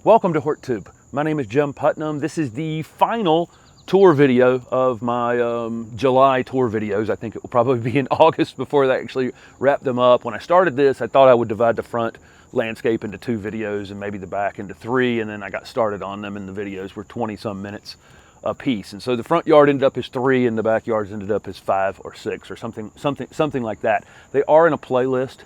Welcome to HortTube. My name is Jim Putnam. This is the final tour video of my July tour videos. I think it will probably be in August before they actually wrap them up. When I started this, I thought I would divide the front landscape into 2 videos and maybe the back into 3, and then I got started on them, and the videos were 20-some minutes a piece. And so the front yard ended up as 3 and the backyards ended up as 5 or 6 or something like that. They are in a playlist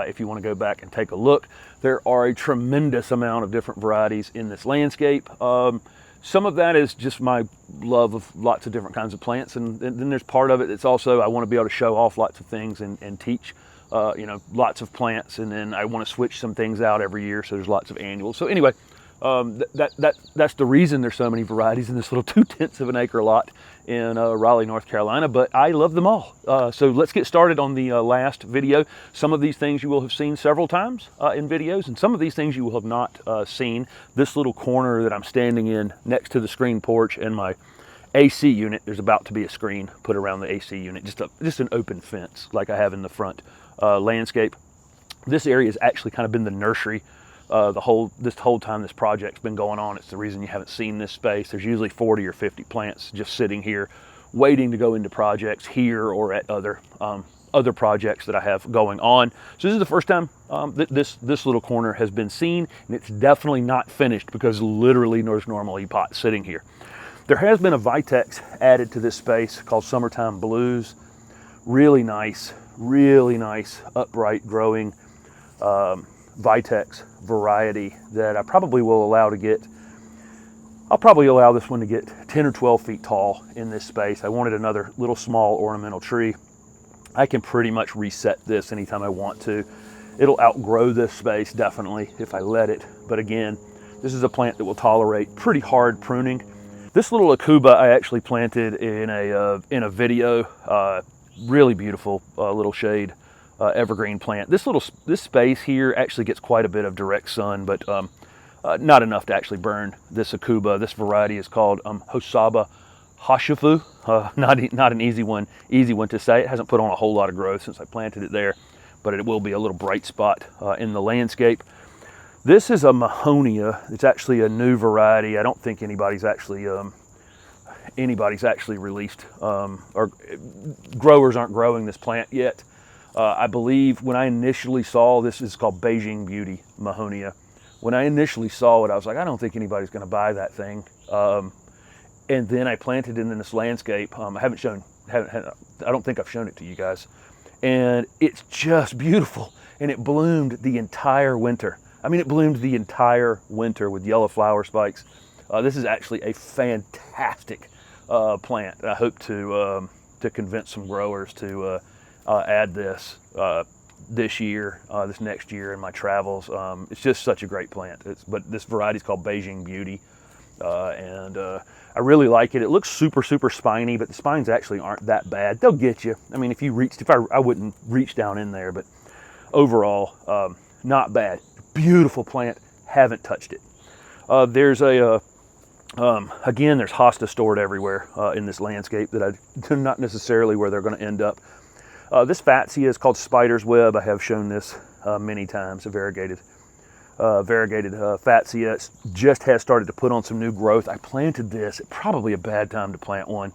if you want to go back and take a look. There are a tremendous amount of different varieties in this landscape. Some of that is just my love of lots of different kinds of plants, and then there's part of it that's also I want to be able to show off lots of things and teach lots of plants, and then I want to switch some things out every year, so there's lots of annuals. So anyway, that's the reason there's so many varieties in this little 2/10 of an acre lot in Raleigh, North Carolina, but I love them all. So let's get started on the last video. Some of these things you will have seen several times in videos, and some of these things you will have not seen. This little corner that I'm standing in next to the screen porch and my AC unit, there's about to be a screen put around the AC unit, just an open fence like I have in the front landscape. This area has actually kind of been the nursery this whole time this project's been going on. It's the reason you haven't seen this space. There's usually 40 or 50 plants just sitting here waiting to go into projects here or at other projects that I have going on. So this is the first time that this little corner has been seen, and it's definitely not finished because literally there's normally pots sitting here. There has been a Vitex added to this space called Summertime Blues. Really nice upright growing Vitex variety that I probably will allow to get. I'll probably allow this one to get 10 or 12 feet tall in this space. I wanted another little small ornamental tree. I can pretty much reset this anytime I want to. It'll outgrow this space definitely if I let it, but again, this is a plant that will tolerate pretty hard pruning. This little Aucuba I actually planted in a video. Really beautiful little shade evergreen plant. This space here actually gets quite a bit of direct sun, but not enough to actually burn this Aucuba. This variety is called Hosoba Hoshifu. Not an easy one to say. It hasn't put on a whole lot of growth since I planted it there, but it will be a little bright spot in the landscape. This is a Magnolia. It's actually a new variety. I don't think anybody's actually released, or growers aren't growing this plant yet. I believe when I initially saw this is called Beijing Beauty Magnolia. When I initially saw it, I was like, I don't think anybody's going to buy that thing. And then I planted it in this landscape. I don't think I've shown it to you guys. And it's just beautiful. And it bloomed the entire winter. I mean, it bloomed the entire winter with yellow flower spikes. This is actually a fantastic plant. I hope to convince some growers to add this this next year in my travels. It's just such a great plant. But this variety is called Beijing Beauty, and I really like it. It looks super spiny, but the spines actually aren't that bad. They'll get you. I mean, I wouldn't reach down in there, but overall, not bad. Beautiful plant. Haven't touched it. There's again, there's hosta stored everywhere in this landscape that they're not necessarily where they're going to end up. This Fatsia is called Spider's Web. I have shown this many times, a variegated Fatsia. It just has started to put on some new growth. I planted this at probably a bad time to plant one.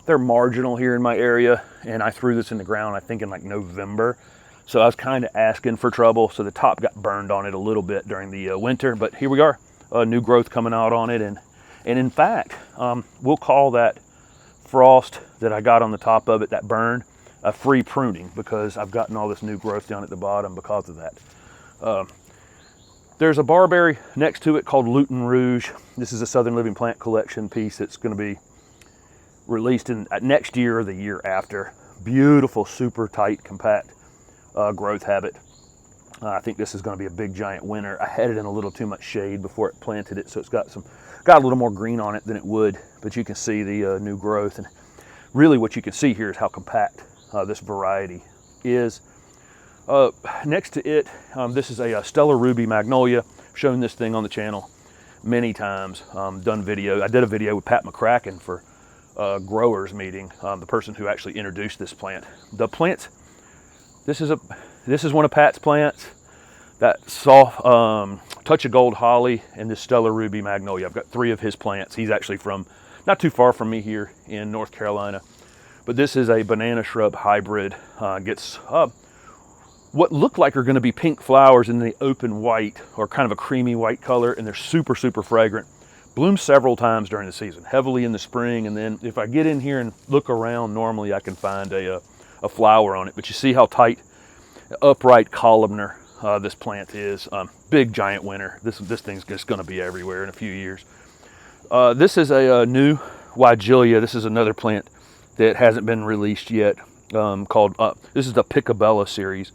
They're marginal here in my area, and I threw this in the ground, I think in like November. So I was kind of asking for trouble, so the top got burned on it a little bit during the winter, but here we are, new growth coming out on it, and in fact, we'll call that frost that I got on the top of it, that burn, a free pruning, because I've gotten all this new growth down at the bottom because of that. There's a barberry next to it called Lutin Rouge. This is a Southern Living Plant Collection piece that's going to be released in next year or the year after. Beautiful, super tight, compact growth habit. I think this is going to be a big giant winner. I had it in a little too much shade before it planted it, so it's got a little more green on it than it would, but you can see the new growth, and really what you can see here is how compact this variety is. Next to it, this is a Stellar Ruby Magnolia. Shown this thing on the channel many times. I did a video with Pat McCracken for growers meeting, the person who actually introduced this plant. The plants, this is one of Pat's plants. That soft Touch of Gold Holly, and this Stellar Ruby Magnolia. I've got 3 of his plants. He's actually from not too far from me here in North Carolina. But this is a banana shrub hybrid. Gets what look like are going to be pink flowers in the open white, or kind of a creamy white color, and they're super, super fragrant. Blooms several times during the season, heavily in the spring, and then if I get in here and look around, normally I can find a flower on it. But you see how tight, upright, columnar this plant is. Big giant winner. This thing's just going to be everywhere in a few years. This is a new Weigela. This is another plant that hasn't been released yet. Called this is the Picobella series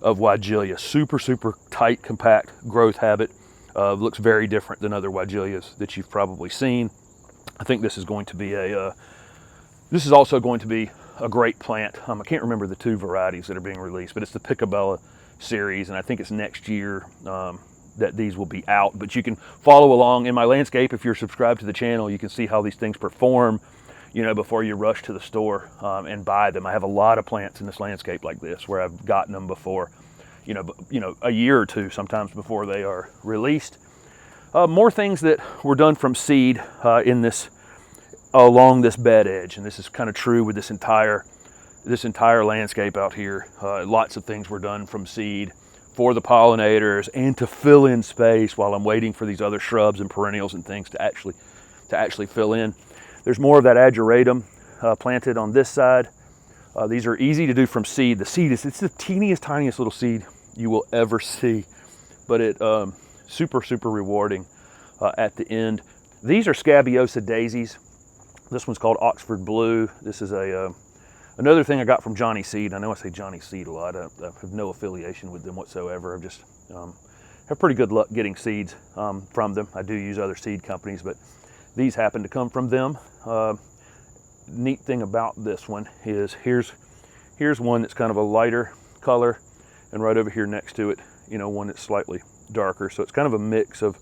of Weigela. Super, super tight, compact growth habit. Looks very different than other Weigelas that you've probably seen. I think this is going to be this is also going to be a great plant. I can't remember the 2 varieties that are being released, but it's the Picobella series, and I think it's next year that these will be out. But you can follow along in my landscape. If you're subscribed to the channel, you can see how these things perform, you know, before you rush to the store and buy them. I have a lot of plants in this landscape like this where I've gotten them before, you know, a year or 2 sometimes before they are released. More things that were done from seed in this along this bed edge, and this is kind of true with this entire landscape out here. Lots of things were done from seed for the pollinators and to fill in space while I'm waiting for these other shrubs and perennials and things to actually fill in. There's more of that Ageratum planted on this side. These are easy to do from seed. The seed it's the teeniest, tiniest little seed you will ever see, but it super, super rewarding at the end. These are Scabiosa daisies. This one's called Oxford Blue. This is another thing I got from Johnny Seed. I know I say Johnny Seed a lot. I have no affiliation with them whatsoever. I've just have pretty good luck getting seeds from them. I do use other seed companies, but these happen to come from them. Neat thing about this one is here's one that's kind of a lighter color, and right over here next to it, you know, one that's slightly darker. So it's kind of a mix of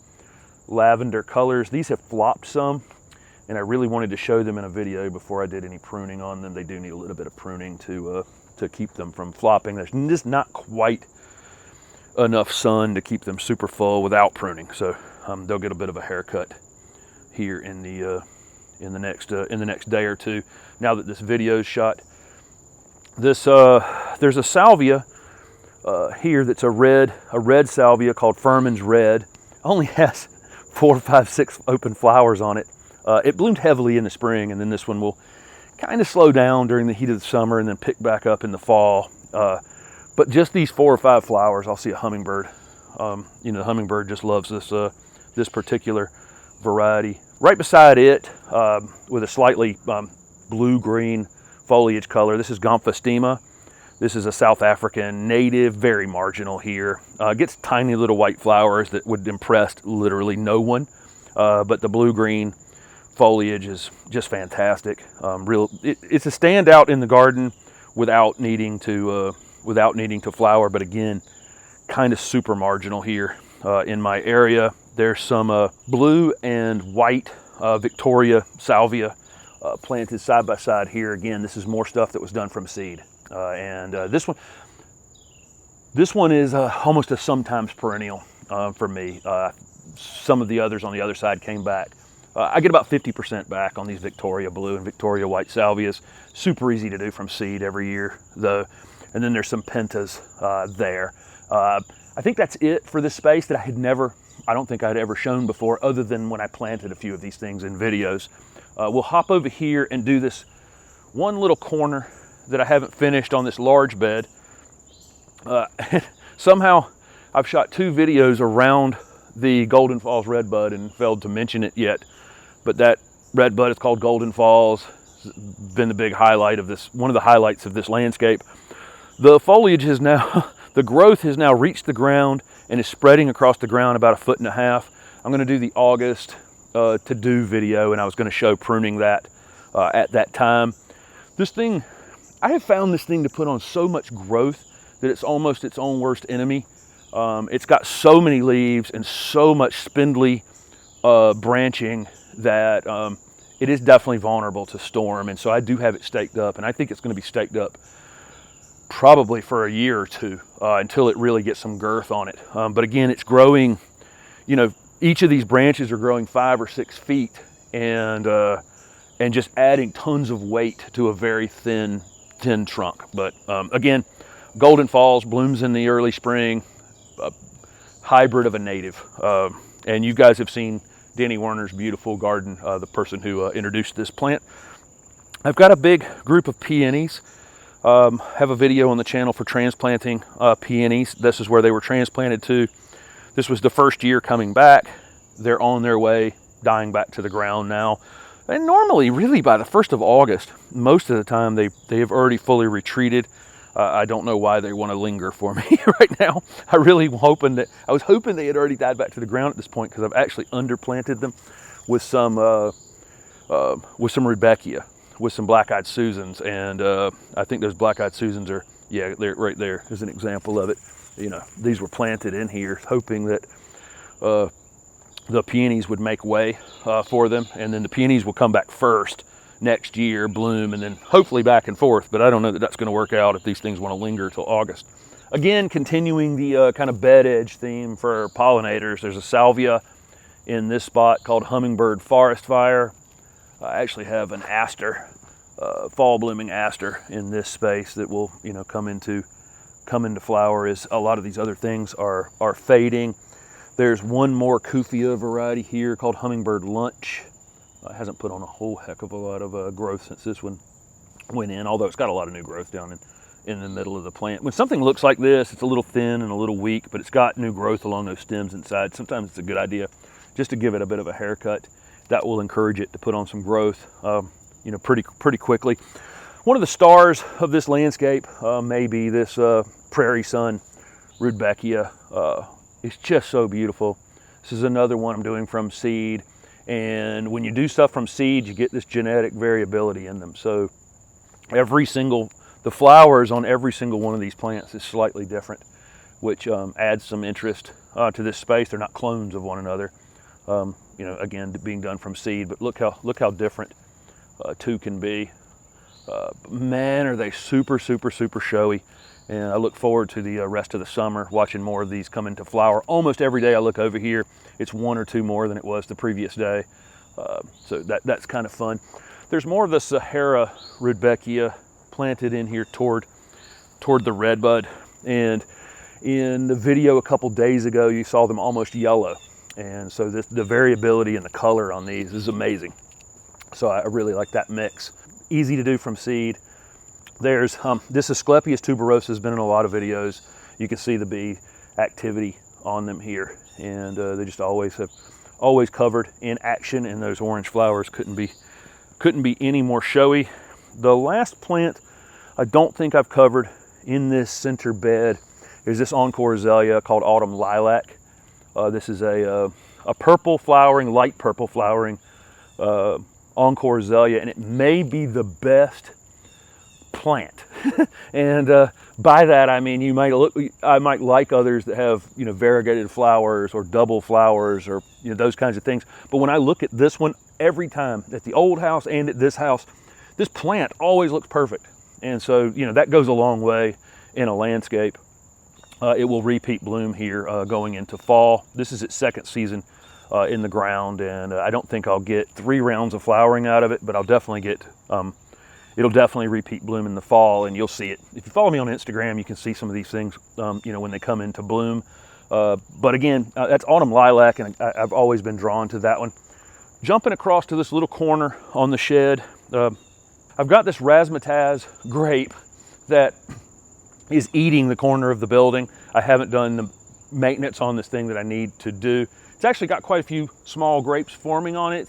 lavender colors. These have flopped some, and I really wanted to show them in a video before I did any pruning on them. They do need a little bit of pruning to keep them from flopping. There's just not quite enough sun to keep them super full without pruning. So they'll get a bit of a haircut here in the next day or 2. Now that this video is shot, there's a salvia here that's a red salvia called Furman's Red. Only has 4, 5, 6 open flowers on it. It bloomed heavily in the spring, and then this one will kind of slow down during the heat of the summer and then pick back up in the fall. But just these 4 or 5 flowers, I'll see a hummingbird. You know, the hummingbird just loves this particular variety. Right beside it, with a slightly blue-green foliage color, this is Gomphostema. This is a South African native, very marginal here. Gets tiny little white flowers that would impress literally no one. But the blue-green foliage is just fantastic. It's a standout in the garden without needing to flower. But again, kind of super marginal here in my area. There's some blue and white Victoria Salvia planted side by side here. Again, this is more stuff that was done from seed. This one is almost a sometimes perennial for me. Some of the others on the other side came back. I get about 50% back on these Victoria Blue and Victoria White Salvias. Super easy to do from seed every year, though. And then there's some pentas there. I think that's it for this space that I don't think I'd ever shown before, other than when I planted a few of these things in videos. We'll hop over here and do this one little corner that I haven't finished on this large bed. Somehow I've shot 2 videos around the Golden Falls Redbud and failed to mention it yet. But that Redbud is called Golden Falls. It's been the big highlight of this, one of the highlights of this landscape. The foliage has now, the growth has now reached the ground and is spreading across the ground about 1.5 feet. I'm going to do the August to do video, and I was going to show pruning that at that time. This thing, I have found this thing to put on so much growth that it's almost its own worst enemy. It's got so many leaves and so much spindly branching that it is definitely vulnerable to storm. And so I do have it staked up, and I think it's going to be staked up probably for a year or 2 until it really gets some girth on it. But again, it's growing you know, each of these branches are growing 5 or 6 feet, and just adding tons of weight to a very thin trunk. But again, Golden Falls blooms in the early spring, hybrid of a native. And you guys have seen Danny Werner's beautiful garden, the person who introduced this plant. I've got a big group of peonies. Have a video on the channel for transplanting peonies. This is where they were transplanted to. This was the first year coming back. They're on their way, dying back to the ground now. And normally, really by the 1st of August, most of the time they have already fully retreated. I don't know why they want to linger for me right now. I was hoping they had already died back to the ground at this point, because I've actually underplanted them with some Rudbeckia, with some black-eyed Susans, and I think those black-eyed Susans are, yeah, they're right there is an example of it. You know, these were planted in here hoping that the peonies would make way for them, and then the peonies will come back first next year, bloom, and then hopefully back and forth. But I don't know that that's going to work out if these things want to linger till August. Again, continuing the kind of bed edge theme for pollinators, there's a Salvia in this spot called Hummingbird Forest Fire. I actually have an aster, fall blooming aster in this space that will, you know, come into flower as a lot of these other things are fading. There's one more Cuphea variety here called Hummingbird Lunch. It hasn't put on a whole heck of a lot of growth since this one went in, although it's got a lot of new growth down in the middle of the plant. When something looks like this, it's a little thin and a little weak, but it's got new growth along those stems inside. Sometimes it's a good idea just to give it a bit of a haircut. That will encourage it to put on some growth, you know, pretty quickly. One of the stars of this landscape may be this Prairie Sun Rudbeckia. It's just so beautiful. This is another one I'm doing from seed. And when you do stuff from seed, you get this genetic variability in them. So the flowers on every single one of these plants is slightly different, which adds some interest to this space. They're not clones of one another, you know, again, being done from seed. But look how different two can be. Man, are they super showy. And I look forward to the rest of the summer, watching more of these come into flower. Almost every day I look over here, it's 1 or 2 more than it was the previous day. So that's kind of fun. There's more of the Sahara Rudbeckia planted in here toward the Redbud. And in the video a couple days ago, you saw them almost yellow. And so the variability in the color on these is amazing. So I really like that mix. Easy to do from seed. There's this Asclepias tuberosa has been in a lot of videos. You can see the bee activity on them here, and they just always covered in action, and those orange flowers couldn't be any more showy. The last plant I don't think I've covered in this center bed is this encore azalea called Autumn Lilac. This is a purple flowering, light purple flowering encore azalea, and it may be the best plant. And by that I mean I might like others that have, you know, variegated flowers or double flowers or, you know, those kinds of things. But when I look at this one, every time at the old house and at this house, this plant always looks perfect. And so, you know, that goes a long way in a landscape. It will repeat bloom here going into fall. This is its second season in the ground, and I don't think I'll get 3 rounds of flowering out of it, but I'll definitely get it'll definitely repeat bloom in the fall, and you'll see it. If you follow me on Instagram, you can see some of these things, you know, when they come into bloom. But again, that's Autumn Lilac, and I've always been drawn to that one. Jumping across to this little corner on the shed, I've got this razzmatazz grape that is eating the corner of the building. I haven't done the maintenance on this thing that I need to do. It's actually got quite a few small grapes forming on it.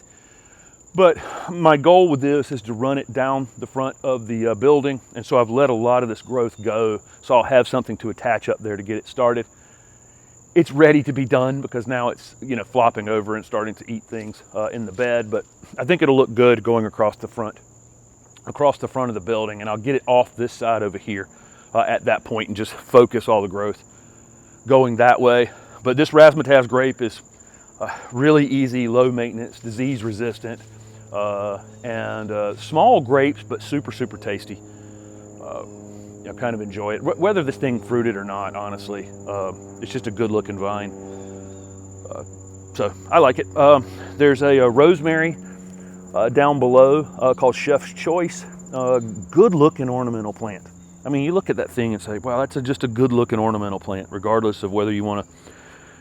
But my goal with this is to run it down the front of the building, and so I've let a lot of this growth go, so I'll have something to attach up there to get it started. It's ready to be done because now it's, you know, flopping over and starting to eat things in the bed, but I think it'll look good going across the front of the building, and I'll get it off this side over here at that point and just focus all the growth going that way. But this razzmatazz grape is really easy, low maintenance, disease resistant, and small grapes, but super tasty. I kind of enjoy it. Whether this thing fruited or not, honestly, it's just a good looking vine. So I like it. There's a rosemary down below called Chef's Choice. Good looking ornamental plant. I mean, you look at that thing and say, wow, that's just a good looking ornamental plant, regardless of whether you want to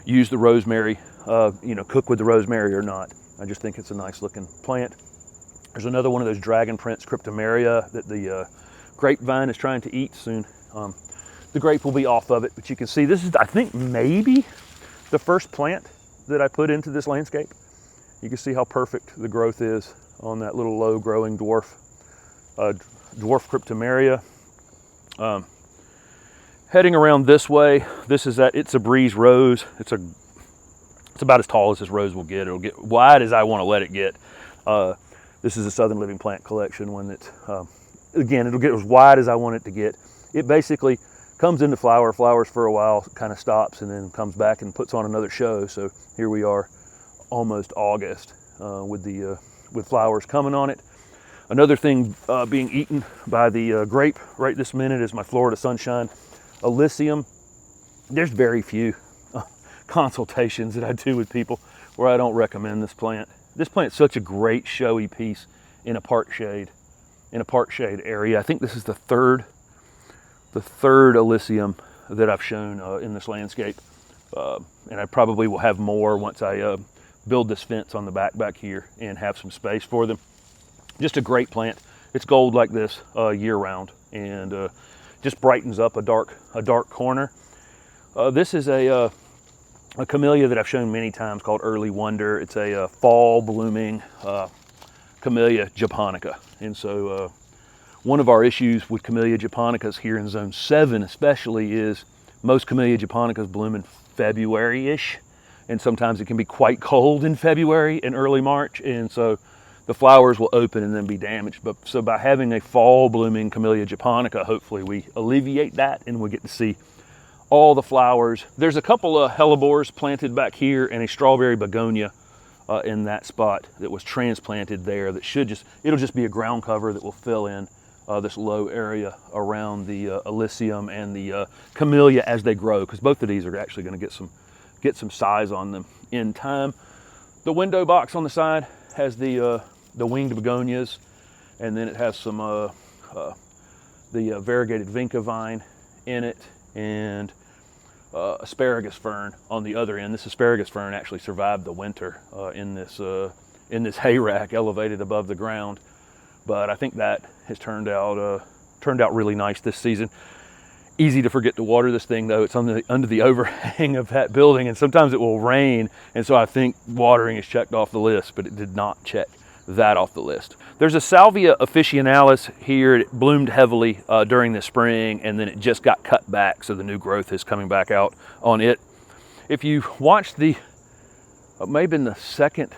use the rosemary, cook with the rosemary or not. I just think it's a nice looking plant. There's another one of those dragon prints, Cryptomeria, that the grapevine is trying to eat soon. The grape will be off of it, but you can see this is, I think, maybe the first plant that I put into this landscape. You can see how perfect the growth is on that little low growing dwarf Cryptomeria. Heading around this way, this is that It's a Breeze rose. It's about as tall as this rose will get. It'll get wide as I want to let it get. This is a Southern Living Plant Collection one that, again, it'll get as wide as I want it to get. It basically comes into flowers for a while, kind of stops, and then comes back and puts on another show. So here we are, almost August, with flowers coming on it. Another thing being eaten by the grape right this minute is my Florida Sunshine illicium. There's very few consultations that I do with people where I don't recommend this plant. This plant's such a great showy piece in a park shade area. I think this is the third illicium that I've shown in this landscape, and I probably will have more once I build this fence on the back here and have some space for them. Just a great plant. It's gold like this year round, and just brightens up a dark corner. This is a camellia that I've shown many times called Early Wonder. It's a fall blooming camellia japonica, and so one of our issues with camellia japonicas here in zone 7 especially is most camellia japonicas bloom in February-ish, and sometimes it can be quite cold in February and early March, and so the flowers will open and then be damaged. But so by having a fall blooming camellia japonica, hopefully we alleviate that and we get to see all the flowers. There's a couple of hellebores planted back here and a strawberry begonia in that spot that was transplanted there that it'll just be a ground cover that will fill in this low area around the illicium and the camellia as they grow, because both of these are actually going to get some size on them in time. The window box on the side has the winged begonias, and then it has some the variegated vinca vine in it, and asparagus fern on the other end. This asparagus fern actually survived the winter in this hay rack elevated above the ground, but I think that has turned out really nice this season. Easy to forget to water this thing though. It's under the overhang of that building, and sometimes it will rain, and so I think watering is checked off the list, but it did not check that off the list. There's a Salvia officinalis here. It bloomed heavily during the spring, and then it just got cut back, so the new growth is coming back out on it. If you watched the maybe in the second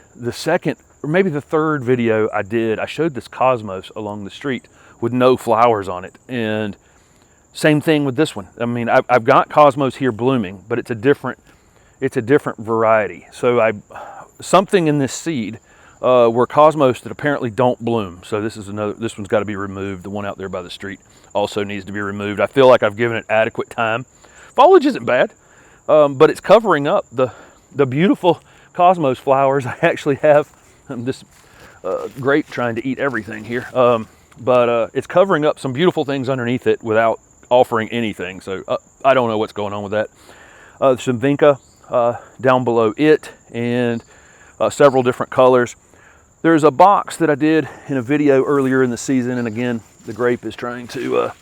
or maybe the third video I did, I showed this cosmos along the street with no flowers on it, and same thing with this one. I mean, I've got cosmos here blooming, but it's a different variety. So something in this seed were cosmos that apparently don't bloom. So this one's got to be removed. The one out there by the street also needs to be removed. I feel like I've given it adequate time. Foliage isn't bad, but it's covering up the beautiful cosmos flowers. I actually have this grape trying to eat everything here, but it's covering up some beautiful things underneath it without offering anything. So I don't know what's going on with that. Some vinca down below it, and several different colors. There's a box that I did in a video earlier in the season, and again, the grape is trying to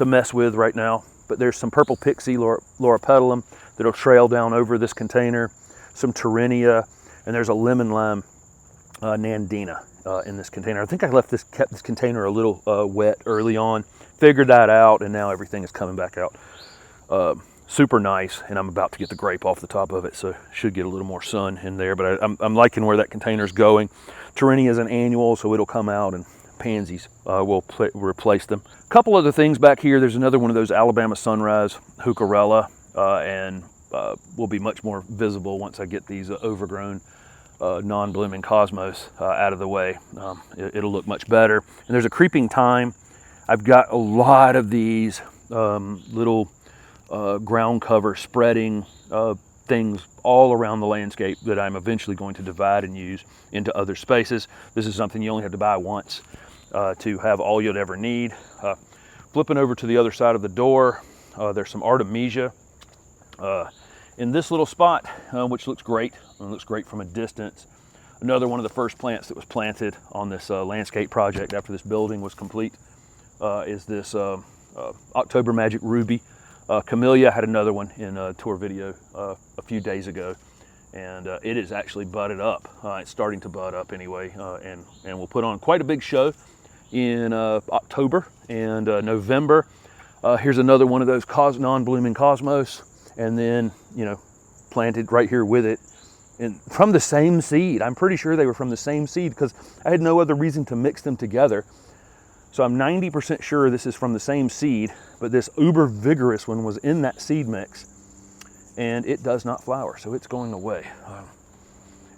mess with right now. But there's some purple pixie loropetalum that'll trail down over this container, some Tyrinia, and there's a lemon lime nandina in this container. I think I kept this container a little wet early on, figured that out, and now everything is coming back out super nice, and I'm about to get the grape off the top of it, so should get a little more sun in there, but I'm liking where that container's going. Tyrinia is an annual, so it'll come out, and pansies will replace them. A couple other things back here. There's another one of those Alabama Sunrise Heucherella, and will be much more visible once I get these overgrown non-blooming cosmos out of the way. It'll look much better. And there's a creeping thyme. I've got a lot of these little ground cover spreading things all around the landscape that I'm eventually going to divide and use into other spaces. This is something you only have to buy once to have all you'd ever need. Flipping over to the other side of the door, there's some Artemisia in this little spot, which looks great. It looks great from a distance. Another one of the first plants that was planted on this landscape project after this building was complete is this October Magic Ruby. Camellia had another one in a tour video a few days ago, and it is actually budded up. It's starting to bud up anyway, and we'll put on quite a big show in October and November. Here's another one of those non-blooming cosmos, and then, you know, planted right here with it, and from the same seed. I'm pretty sure they were from the same seed because I had no other reason to mix them together. So I'm 90% sure this is from the same seed, but this uber vigorous one was in that seed mix, and it does not flower, so it's going away.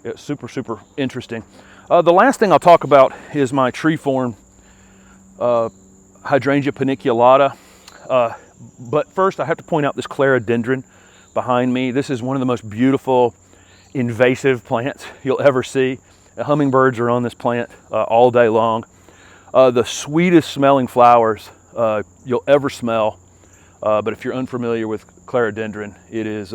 It's super, super interesting. The last thing I'll talk about is my tree-formed Hydrangea paniculata. But first, I have to point out this clerodendron behind me. This is one of the most beautiful invasive plants you'll ever see. The hummingbirds are on this plant all day long. The sweetest smelling flowers you'll ever smell. But if you're unfamiliar with clerodendron, it is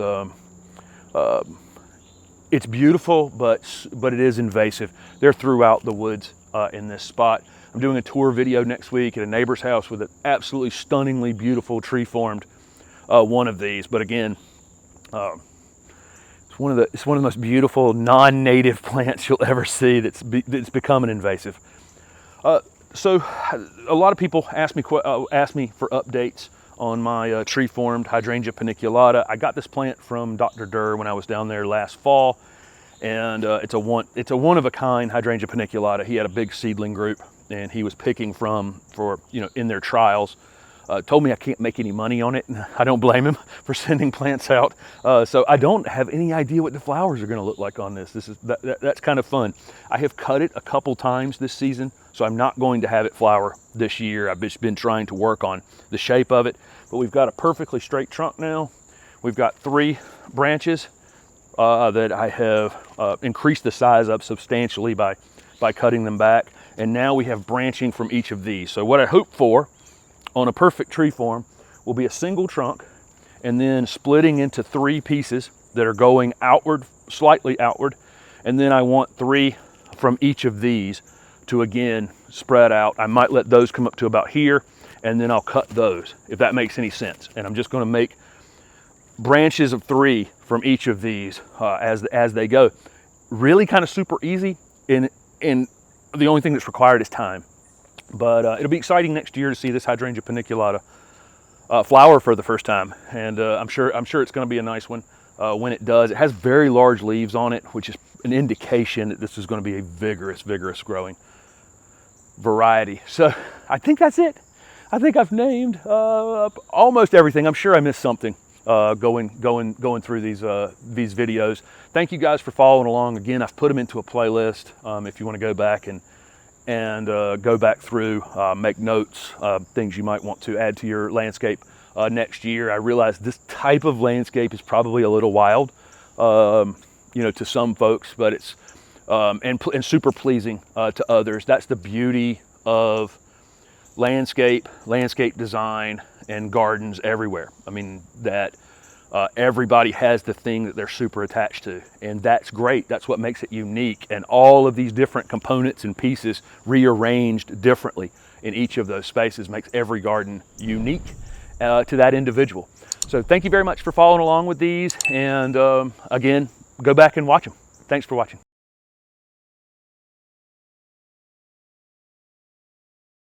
it's beautiful, but it is invasive. They're throughout the woods in this spot. I'm doing a tour video next week at a neighbor's house with an absolutely stunningly beautiful tree-formed one of these. But again, it's one of the most beautiful non-native plants you'll ever see that's become an invasive. So a lot of people ask me for updates on my tree-formed Hydrangea paniculata. I got this plant from Dr. Durr when I was down there last fall, and it's a one-of-a-kind Hydrangea paniculata. He had a big seedling group, and he was picking in their trials. Told me I can't make any money on it, and I don't blame him for sending plants out. So I don't have any idea what the flowers are going to look like on this. That's kind of fun. I have cut it a couple times this season, so I'm not going to have it flower this year. I've just been trying to work on the shape of it, but we've got a perfectly straight trunk now. We've got 3 branches that I have increased the size up substantially by cutting them back, and now we have branching from each of these. So what I hope for on a perfect tree form will be a single trunk, and then splitting into 3 pieces that are going outward, slightly outward, and then I want 3 from each of these to again spread out. I might let those come up to about here, and then I'll cut those, if that makes any sense. And I'm just going to make branches of 3 from each of these as they go. Really kind of super easy, and the only thing that's required is time. But it'll be exciting next year to see this Hydrangea paniculata flower for the first time, and I'm sure it's going to be a nice one when it does. It has very large leaves on it, which is an indication that this is going to be a vigorous growing variety. So I think that's it. I think I've named almost everything. I'm sure I missed something going through these videos. Thank you guys for following along. Again, I've put them into a playlist if you want to go back and go back through, make notes, things you might want to add to your landscape next year. I realize this type of landscape is probably a little wild, to some folks, but it's and super pleasing to others. That's the beauty of landscape design and gardens everywhere. I mean, that everybody has the thing that they're super attached to, and that's great. That's what makes it unique, and all of these different components and pieces rearranged differently in each of those spaces makes every garden unique to that individual. So thank you very much for following along with these, and again, go back and watch them. Thanks for watching.